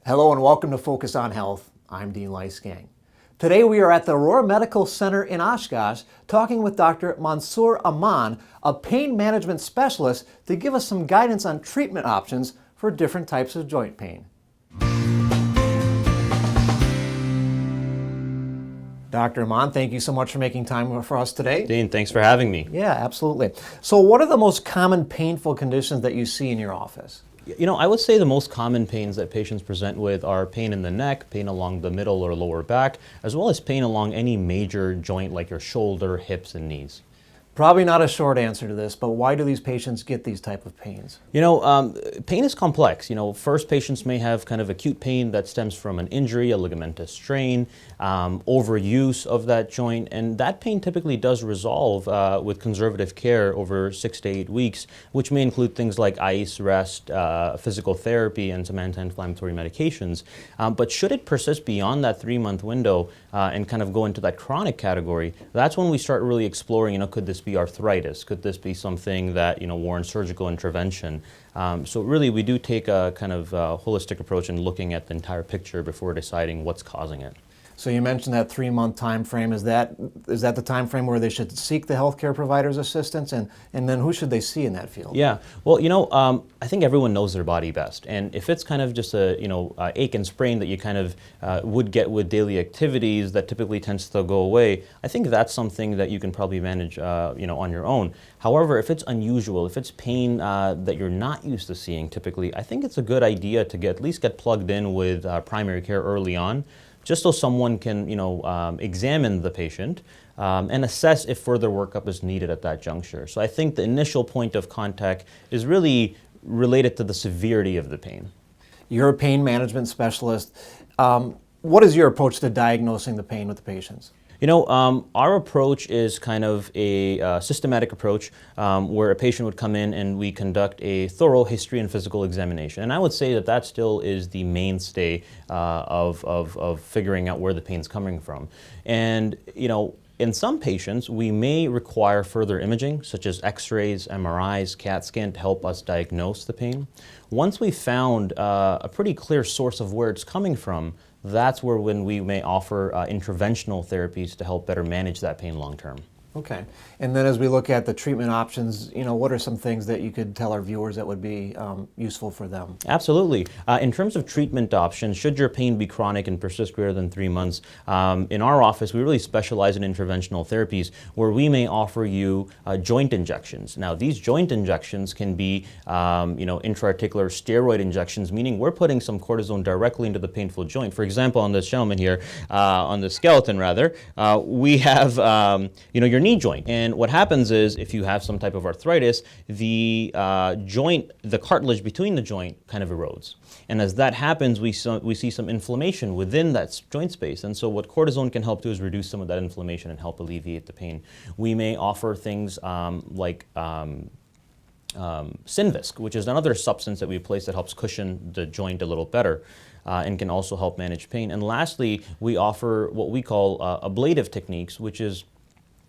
Hello and welcome to Focus on Health. I'm Dean Leisgang. Today we are at the Aurora Medical Center in Oshkosh talking with Dr. Mansoor Aman, a pain management specialist, to give us some guidance on treatment options for different types of joint pain. Dr. Aman, thank you so much for making time for us today. Dean, thanks for having me. Yeah, absolutely. So what are the most common painful conditions that you see in your office? You know, I would say the most common pains that patients present with are pain in the neck, pain along the middle or lower back, as well as pain along any major joint like your shoulder, hips, and knees. Probably not a short answer to this, but why do these patients get these type of pains? You know, pain is complex. You know, first patients may have kind of acute pain that stems from an injury, a ligamentous strain, overuse of that joint, and that pain typically does resolve with conservative care over 6 to 8 weeks, which may include things like ice, rest, physical therapy, and some anti-inflammatory medications. But should it persist beyond that 3-month window and kind of go into that chronic category, that's when we start really exploring, could this be arthritis? Could this be something that, warrants surgical intervention? So really, we do take a kind of holistic approach in looking at the entire picture before deciding what's causing it. So you mentioned that 3-month time frame. Is that the time frame where they should seek the healthcare provider's assistance, and then who should they see in that field? Yeah, well, I think everyone knows their body best, and if it's kind of just a ache and sprain that you kind of would get with daily activities that typically tends to go away, I think that's something that you can probably manage on your own. However, if it's unusual, if it's pain that you're not used to seeing typically, I think it's a good idea to at least get plugged in with primary care early on, just so someone can, examine the patient and assess if further workup is needed at that juncture. So I think the initial point of contact is really related to the severity of the pain. You're a pain management specialist. What is your approach to diagnosing the pain with the patients? Our approach is kind of a systematic approach where a patient would come in and we conduct a thorough history and physical examination. And I would say that that still is the mainstay of figuring out where the pain's coming from. And, in some patients, we may require further imaging, such as x-rays, MRIs, CAT scan, to help us diagnose the pain. Once we've found a pretty clear source of where it's coming from, that's when we may offer interventional therapies to help better manage that pain long term. Okay. And then as we look at the treatment options, what are some things that you could tell our viewers that would be useful for them? Absolutely. In terms of treatment options, should your pain be chronic and persist greater than 3 months, in our office we really specialize in interventional therapies where we may offer you joint injections. Now these joint injections can be intra-articular steroid injections, meaning we're putting some cortisone directly into the painful joint. For example, on this gentleman here, on the skeleton rather, we have your knee joint. And what happens is if you have some type of arthritis, the joint, the cartilage between the joint kind of erodes. And as that happens, we see some inflammation within that joint space. And so what cortisone can help do is reduce some of that inflammation and help alleviate the pain. We may offer things like Synvisc, which is another substance that we place that helps cushion the joint a little better. And can also help manage pain. And lastly, we offer what we call ablative techniques, which is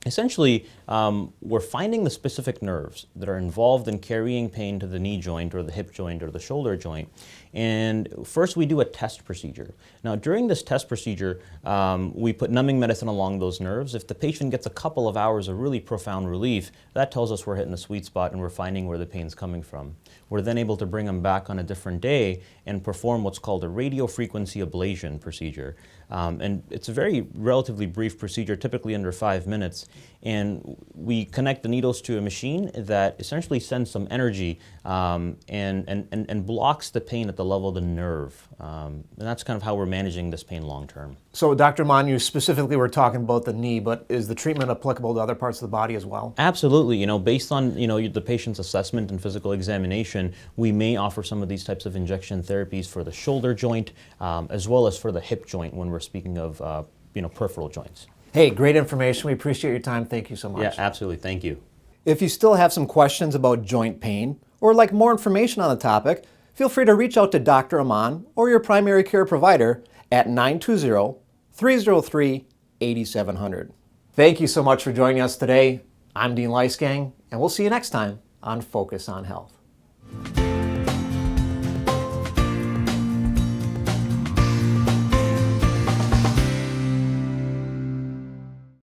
essentially, we're finding the specific nerves that are involved in carrying pain to the knee joint or the hip joint or the shoulder joint. And first we do a test procedure. Now during this test procedure, we put numbing medicine along those nerves. If the patient gets a couple of hours of really profound relief, that tells us we're hitting the sweet spot and we're finding where the pain's coming from. We're then able to bring them back on a different day and perform what's called a radiofrequency ablation procedure. And it's a very relatively brief procedure, typically under 5 minutes. And we connect the needles to a machine that essentially sends some energy and blocks the pain at the level of the nerve. And that's kind of how we're managing this pain long term. So Dr. Aman, you specifically were talking about the knee, but is the treatment applicable to other parts of the body as well? Absolutely. Based on the patient's assessment and physical examination, we may offer some of these types of injection therapies for the shoulder joint as well as for the hip joint when we're speaking of peripheral joints. Hey, great information. We appreciate your time. Thank you so much. Yeah, absolutely. Thank you. If you still have some questions about joint pain or like more information on the topic, feel free to reach out to Dr. Aman or your primary care provider at 920-303-8700. Thank you so much for joining us today. I'm Dean Leisgang, and we'll see you next time on Focus on Health.